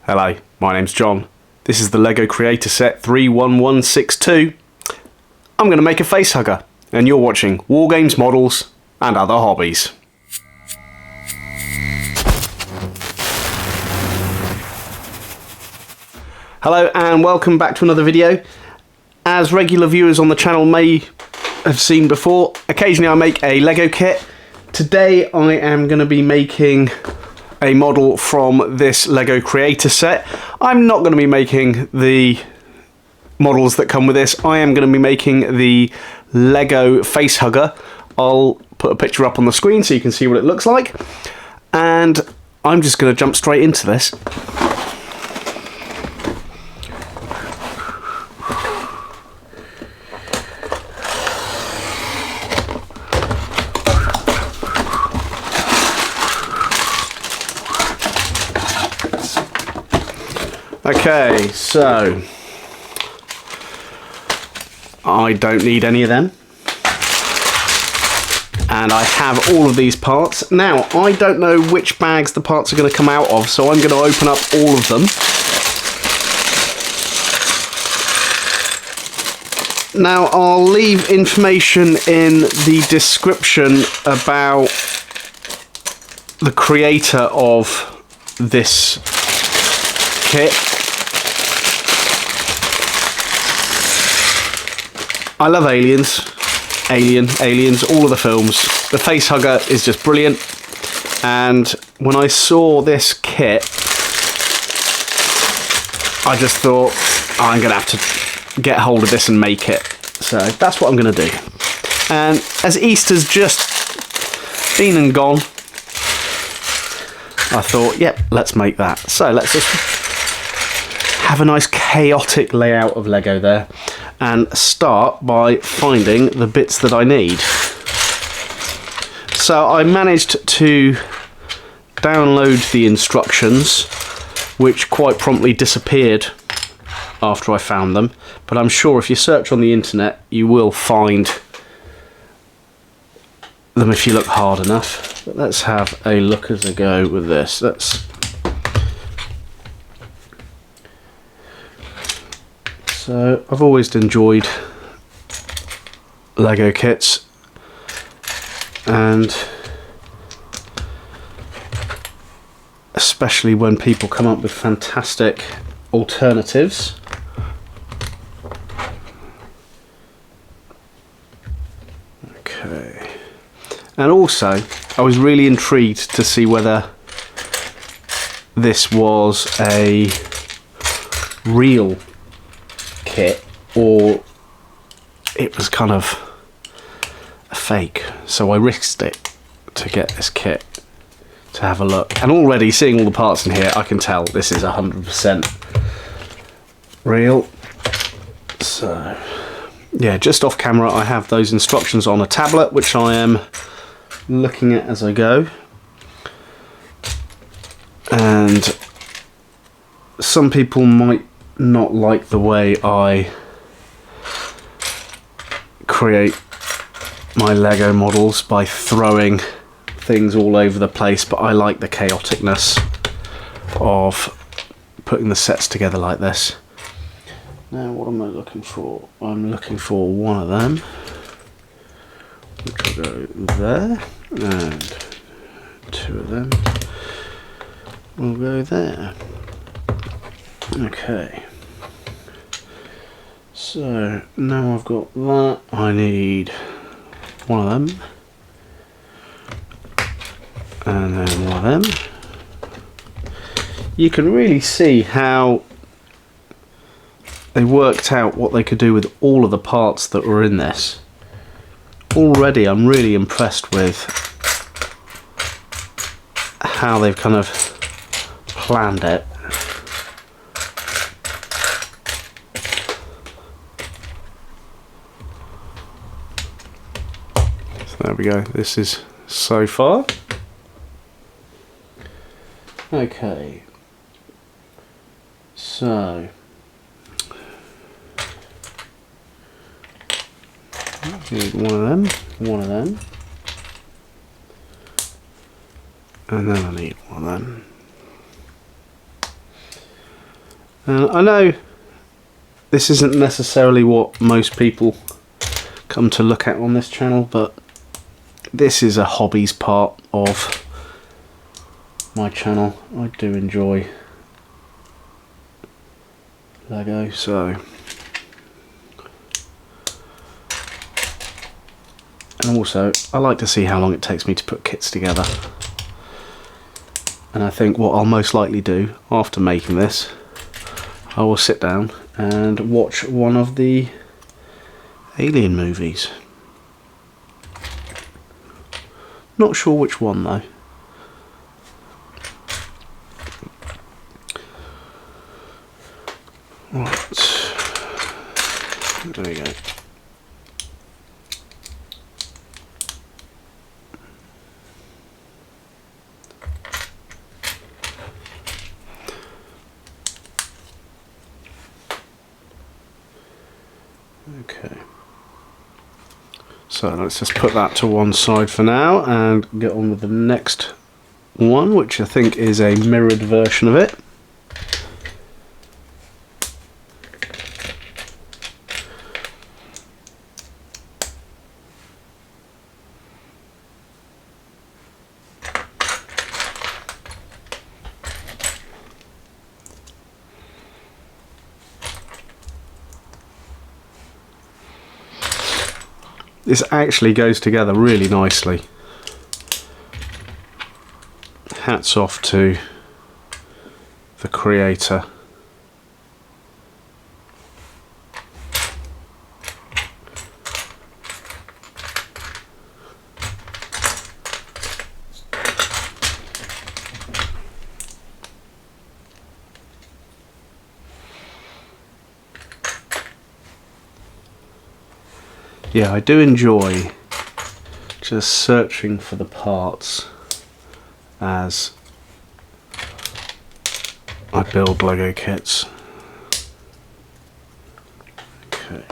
Hello, my name's John. This is the LEGO Creator Set 31162. I'm going to make a facehugger, and you're watching Wargames, Models and Other Hobbies. Hello and welcome back to another video. As regular viewers on the channel may have seen before, occasionally I make a LEGO kit. Today I am going to be making a model from this LEGO Creator Set. I'm not going to be making the models that come with this. I am going to be making the LEGO Facehugger. I'll put a picture up on the screen so you can see what it looks like. And I'm just going to jump straight into this. Okay, so I don't need any of them, and I have all of these parts. Now, I don't know which bags the parts are going to come out of, so I'm going to open up all of them. Now, I'll leave information in the description about the creator of this kit. I love Aliens, all of the films. The Facehugger is just brilliant, and when I saw this kit, I just thought, oh, I'm going to have to get hold of this and make it. So that's what I'm going to do. And as Easter's just been and gone, I thought, yep, let's make that. So let's just have a nice chaotic layout of Lego there, and start by finding the bits that I need. So I managed to download the instructions, which quite promptly disappeared after I found them, but I'm sure if you search on the internet you will find them if you look hard enough. But let's have a look as I go with this. So I've always enjoyed LEGO kits, and especially when people come up with fantastic alternatives. Okay, and also I was really intrigued to see whether this was a real kit or it was kind of a fake, so I risked it to get this kit to have a look. And already seeing all the parts in here, I can tell this is 100% real. So yeah, just off camera I have those instructions on a tablet, which I am looking at as I go. And some people might not like the way I create my LEGO models by throwing things all over the place, but I like the chaoticness of putting the sets together like this. Now what am I looking for? I'm looking for one of them, which will go there, and two of them will go there. Okay, so now I've got that, I need one of them, and then one of them. You can really see how they worked out what they could do with all of the parts that were in this. Already I'm really impressed with how they've kind of planned it. There we go, this is so far. Okay, so need one of them, and then I need one of them. I know this isn't necessarily what most people come to look at on this channel, but this is a hobbies part of my channel. I do enjoy Lego, so, and also I like to see how long it takes me to put kits together. And I think what I'll most likely do after making this, I will sit down and watch one of the Alien movies. Not sure which one though. Right. There we go. Okay, so let's just put that to one side for now and get on with the next one, which I think is a mirrored version of it. This actually goes together really nicely. Hats off to the creator. Yeah, I do enjoy just searching for the parts as I build Lego kits. Okay.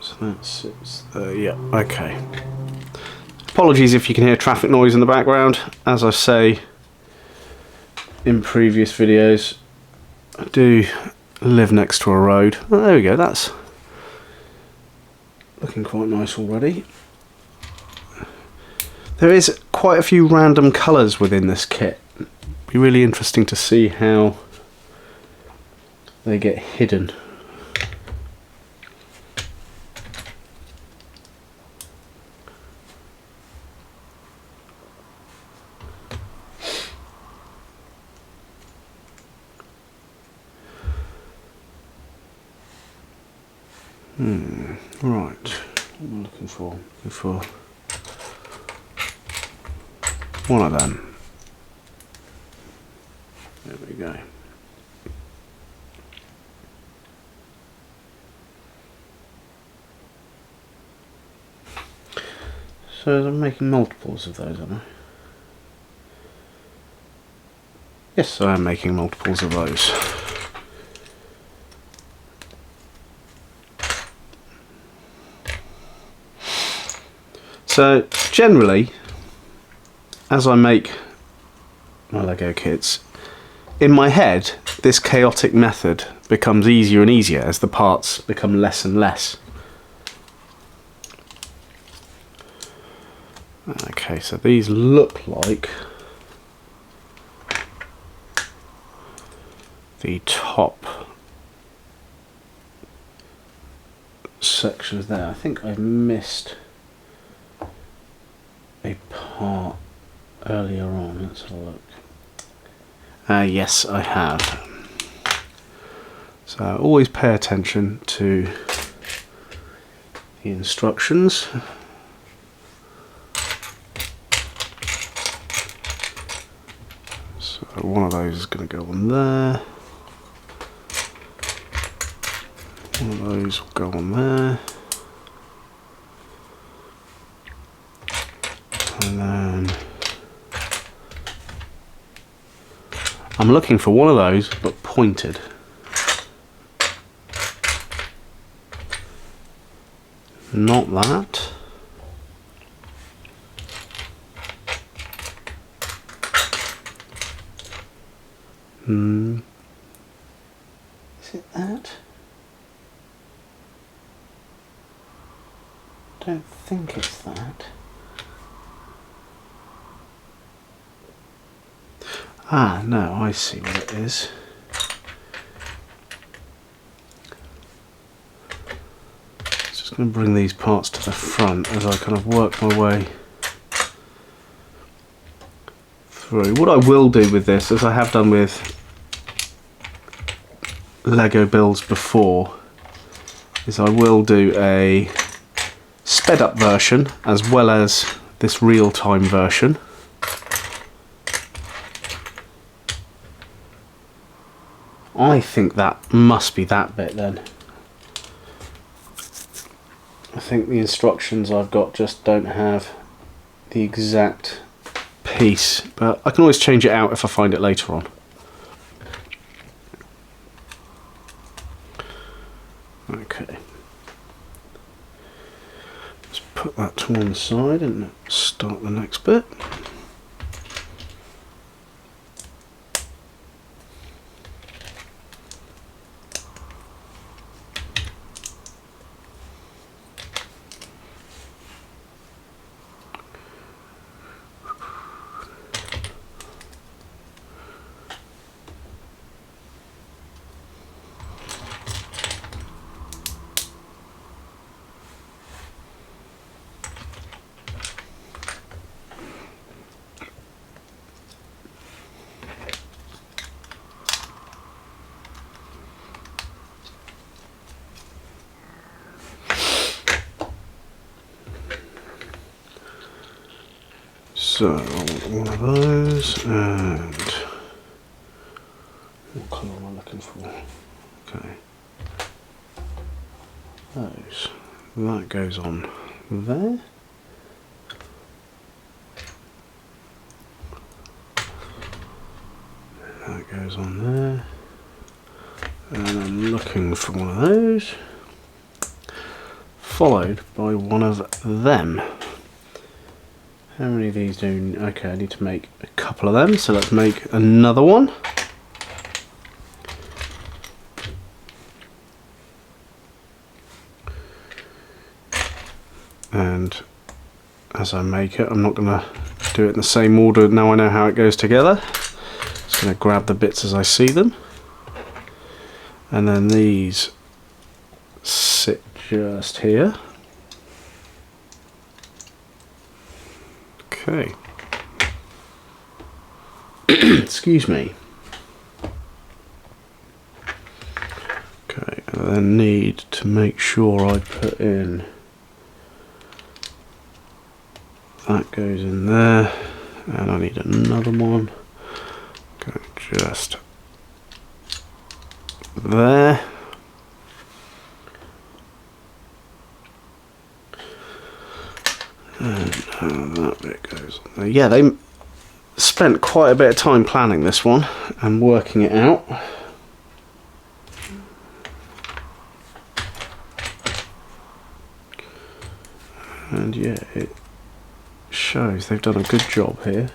So that sits there, yeah, okay. Apologies if you can hear traffic noise in the background. As I say in previous videos, I do live next to a road. Oh, there we go, that's looking quite nice already. There is quite a few random colours within this kit. It'd be really interesting to see how they get hidden. Right, what am I looking for? Looking for one of them. There we go. So I'm making multiples of those, am I? Yes, I am making multiples of those. So generally, as I make my Lego kits, in my head this chaotic method becomes easier and easier as the parts become less and less. Okay, so these look like the top sections there. I think I've missed a part earlier on. Let's have a look. Yes, I have. So always pay attention to the instructions. So one of those is going to go on there. One of those will go on there. And then I'm looking for one of those but pointed. Not that. Is it that? I don't think it's that. Ah, no, I see what it is. Just going to bring these parts to the front as I kind of work my way through. What I will do with this, as I have done with Lego builds before, is I will do a sped up version as well as this real-time version. I think that must be that bit then. I think the instructions I've got just don't have the exact piece, but I can always change it out if I find it later on. Okay, let's put that to one side and start the next bit. So I want one of those, and what colour am I looking for? Okay, those. That goes on there. That goes on there. And I'm looking for one of those, followed by one of them. How many of these do? Okay, I need to make a couple of them, so let's make another one. And as I make it, I'm not going to do it in the same order. Now I know how it goes together. Just going to grab the bits as I see them. And then these sit just here. Okay. Excuse me. Okay, and then need to make sure I put in, that goes in there, and I need another one. Go just there. And that bit goes on there. Yeah, they spent quite a bit of time planning this one and working it out. And yeah, it shows they've done a good job here.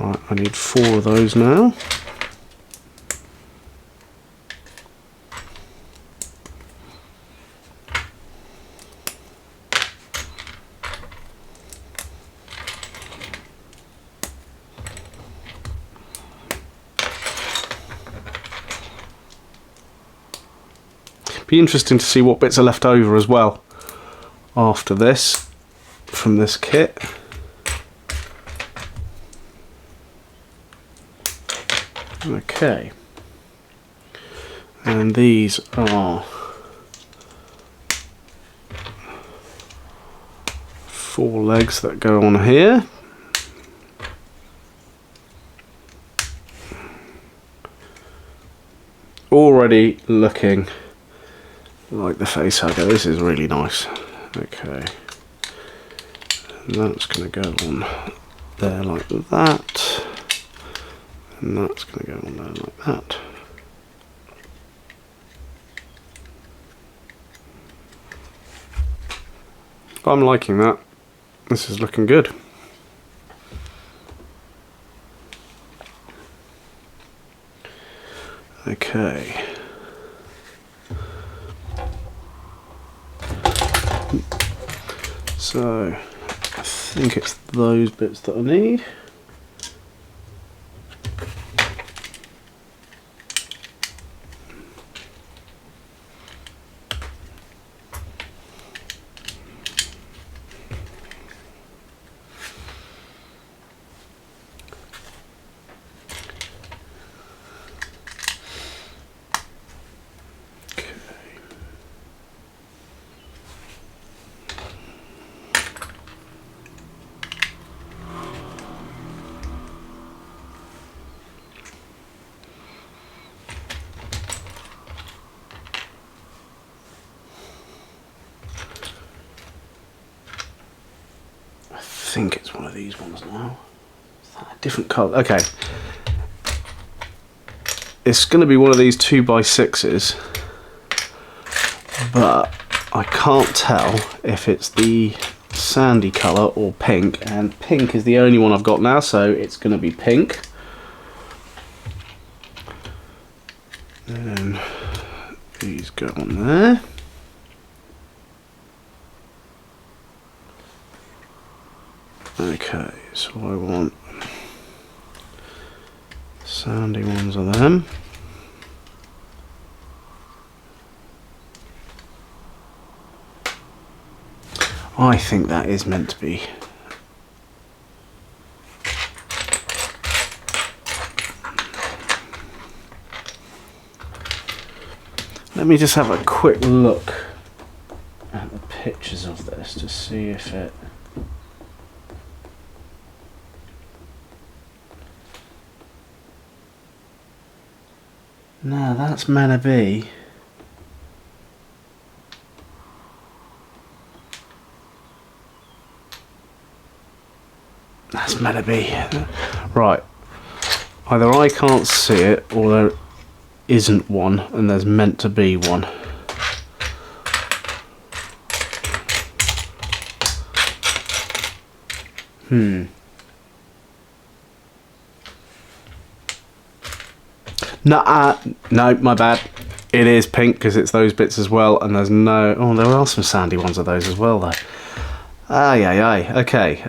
Right, I need 4 of those now. Be interesting to see what bits are left over as well after this from this kit. Okay, and these are 4 legs that go on here. Already looking like the facehugger. This is really nice. Okay, and that's going to go on there like that, and that's going to go on there like that. I'm liking that. This is looking good. Okay. So I think it's those bits that I need. I think it's one of these ones now. Is that a different colour? Okay. It's going to be one of these 2x6s, but I can't tell if it's the sandy colour or pink, and pink is the only one I've got now, so it's going to be pink. And these go on there. Okay, so I want sandy ones of them. I think that is meant to be. Let me just have a quick look at the pictures of this to see if it... No, that's meant to be. That's meant to be. Right. Either I can't see it, or there isn't one, and there's meant to be one. No, my bad. It is pink because it's those bits as well, and there's no... Oh, there are some sandy ones of those as well, though. Aye, aye, aye. Okay.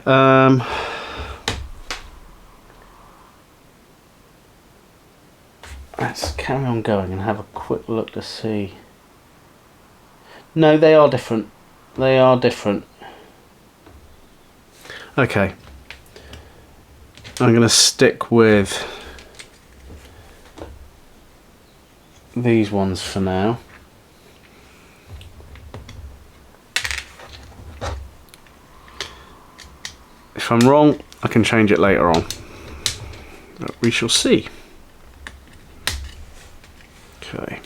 Let's carry on going and have a quick look to see. No, they are different. They are different. Okay. I'm going to stick with these ones for now. If I'm wrong, I can change it later on. But we shall see. Okay.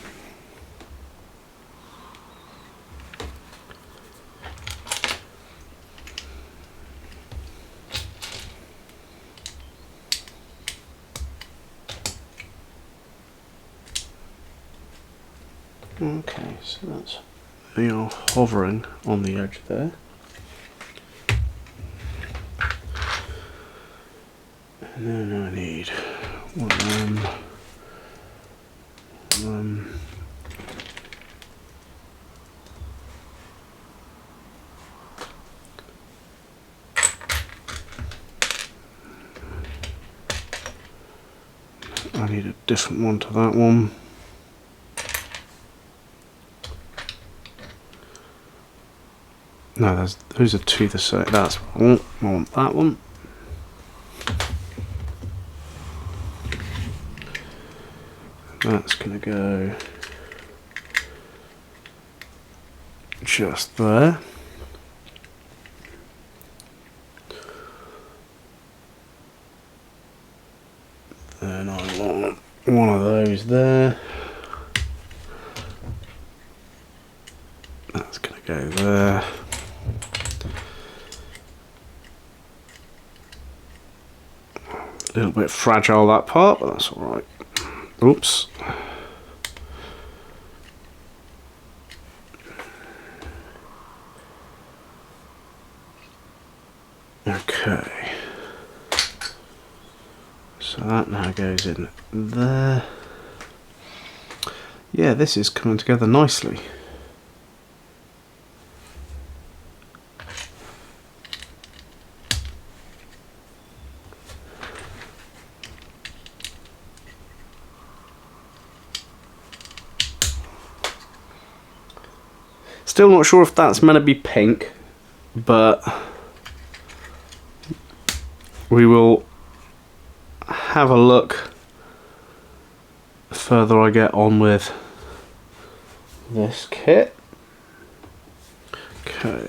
Okay, so that's... They are hovering on the edge there. And then I need one of them. I need a different one to that one. No, those are two the same. That's one. I want that one. That's gonna go just there. Then I want one of those there. That's gonna go there. A little bit fragile, that part, but that's all right. Oops. Okay. So that now goes in there. Yeah, this is coming together nicely. Still not sure if that's meant to be pink, but we will have a look the further I get on with this kit. Okay.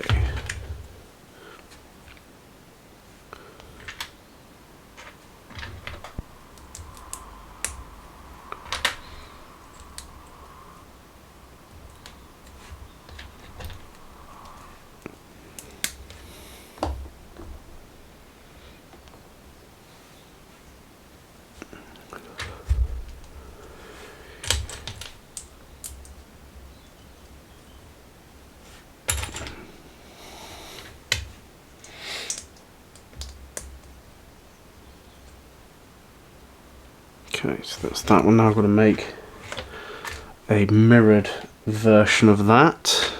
Okay, so that's that one. Now I'm going to make a mirrored version of that.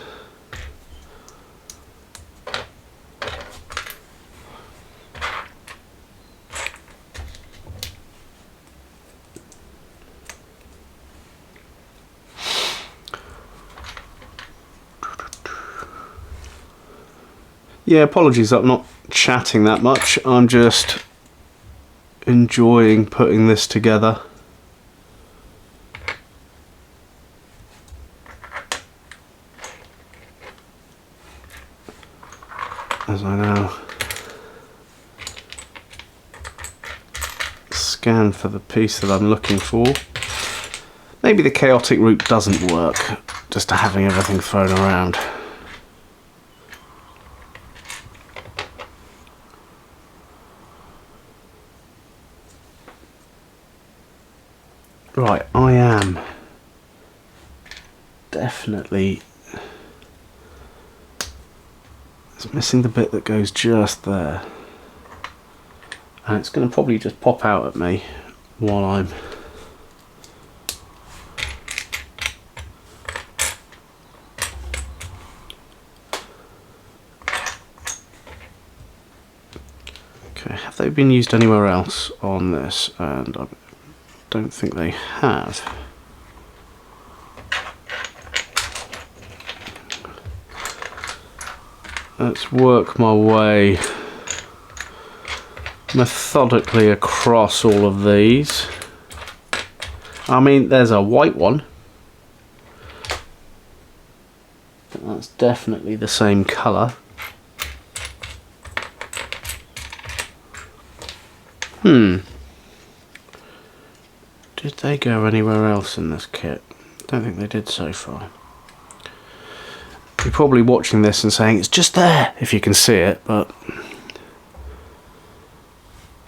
Yeah, apologies that I'm not chatting that much. I'm just enjoying putting this together. As I now scan for the piece that I'm looking for. Maybe the chaotic route doesn't work, just to having everything thrown around. Right, I am definitely missing the bit that goes just there, and it's going to probably just pop out at me while I'm okay. Have they been used anywhere else on this? And I don't think they have. Let's work my way methodically across all of these. I mean, there's a white one. That's definitely the same colour. Did they go anywhere else in this kit? Don't think they did so far. You're probably watching this and saying it's just there if you can see it, but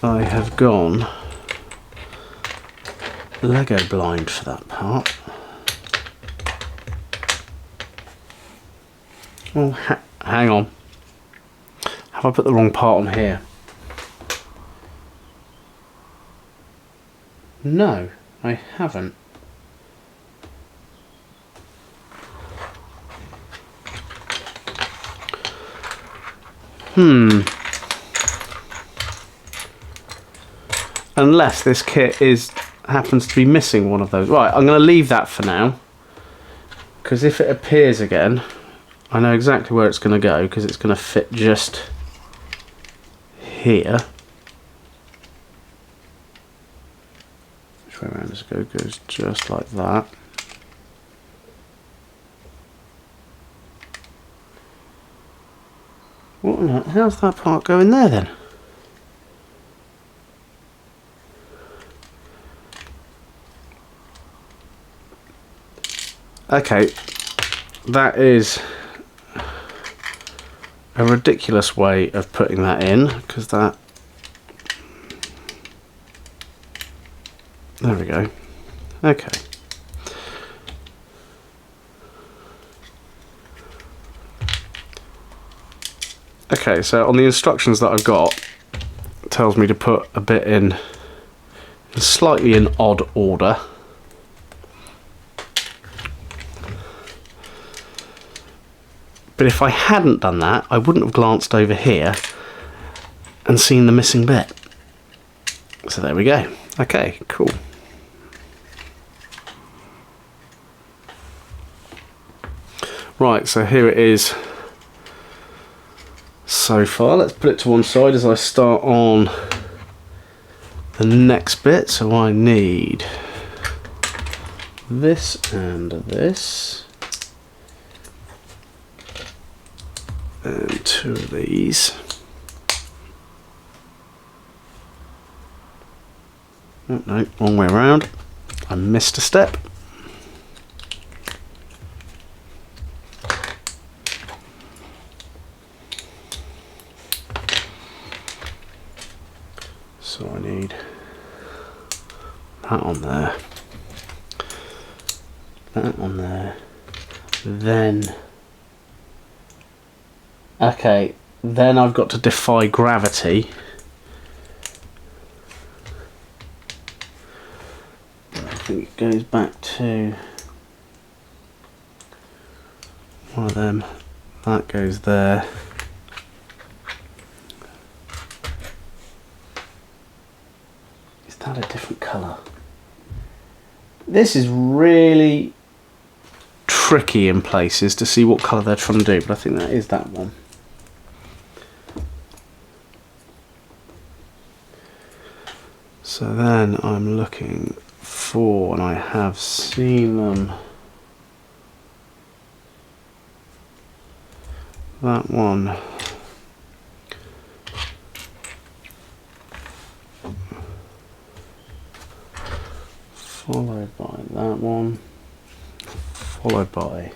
I have gone Lego blind for that part. Oh, hang on. Have I put the wrong part on here? No, I haven't. Unless this kit happens to be missing one of those. Right, I'm going to leave that for now, because if it appears again, I know exactly where it's going to go, because it's going to fit just here. Which way around does it go? It goes just like that. What on earth? How's that part going there then? Okay, that is a ridiculous way of putting that in, because that... There we go. Okay. Okay, so on the instructions that I've got, it tells me to put a bit in slightly in odd order. But if I hadn't done that, I wouldn't have glanced over here and seen the missing bit. So there we go. Okay, cool. Right, so here it is so far. Let's put it to one side as I start on the next bit. So I need this and this. And 2 of these. Oh, no, wrong way around. I missed a step. So I need that on there, that on there, then, okay, then I've got to defy gravity. I think it goes back to one of them, that goes there. A different colour. This is really tricky in places to see what colour they're trying to do, but I think that is that one. So then I'm looking for, and I have seen them, that one. Followed by that one, followed by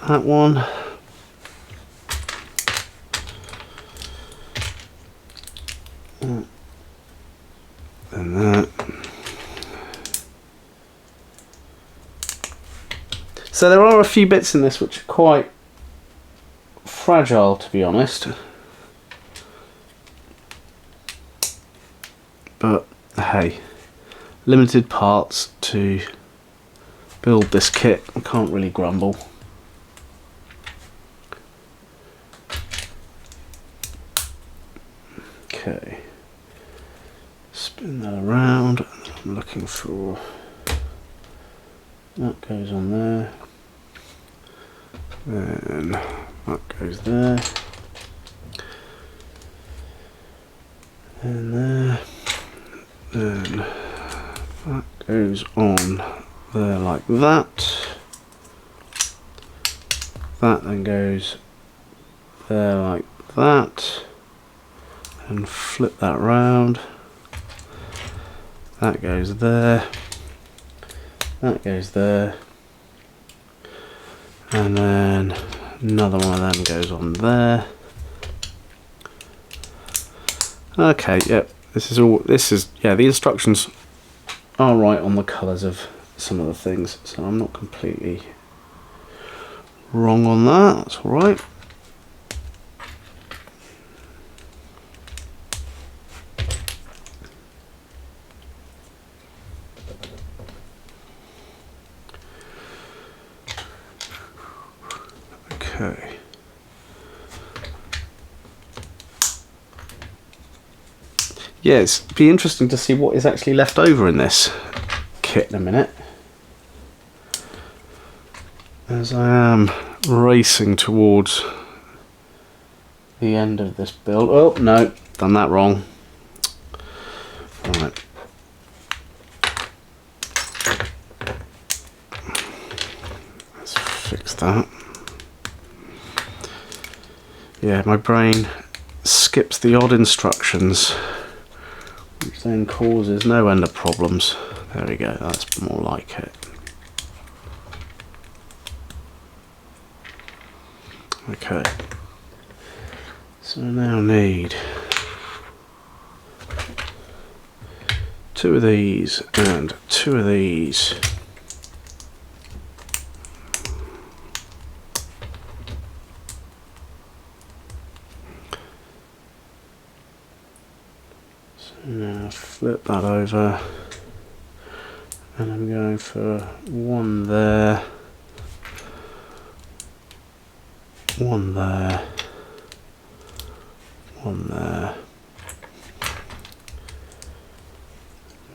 that one, and that. So there are a few bits in this which are quite fragile, to be honest, but hey, limited parts to build this kit, I can't really grumble. Okay, spin that around. I'm looking for, that goes on there, then that goes there, and there. Then that goes on there like that. That then goes there like that. And flip that round. That goes there. That goes there. And then another one of them goes on there. Okay, yep. This is, yeah, the instructions are right on the colours of some of the things, so I'm not completely wrong on that, that's alright. Okay. Yeah, it'd be interesting to see what is actually left over in this kit in a minute, as I am racing towards the end of this build. Oh no, done that wrong. Right. Let's fix that. Yeah, my brain skips the odd instructions, which then causes no end of problems. There we go, that's more like it. Okay, so I now need 2 of these and 2 of these. Now flip that over, and I'm going for 1 there, One there. One there.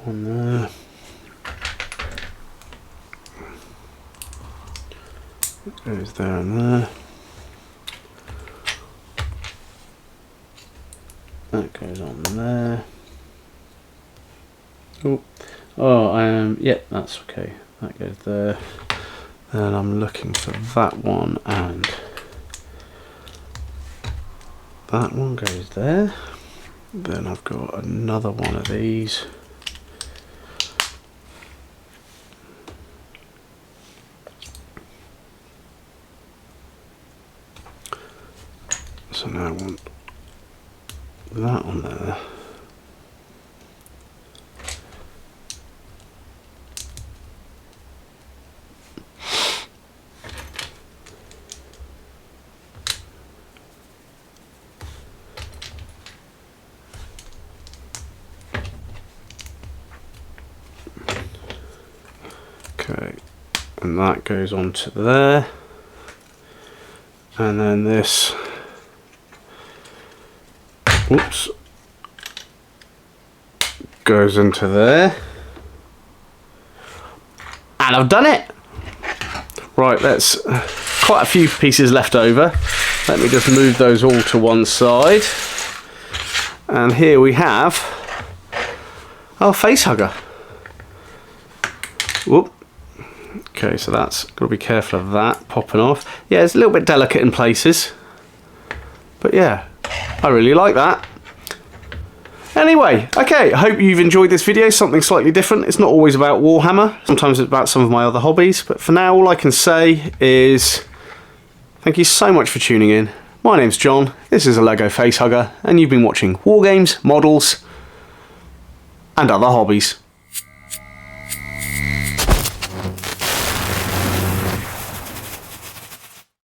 One there. It goes there and there. That goes on there. Yeah, that's okay. That goes there. Then I'm looking for that one, and that one goes there. Then I've got another one of these. So now I want that on there. Okay, and that goes on to there, and then this, whoops, goes into there, and I've done it. Right, let's, quite a few pieces left over. Let me just move those all to one side, and here we have our Facehugger. Whoop. Okay, so that's got to be careful of that popping off. Yeah, it's a little bit delicate in places, but yeah, I really like that. Anyway, okay, I hope you've enjoyed this video, something slightly different. It's not always about Warhammer, sometimes it's about some of my other hobbies, but for now all I can say is thank you so much for tuning in. My name's John, this is a LEGO Facehugger, and you've been watching War Games, Models, and other hobbies.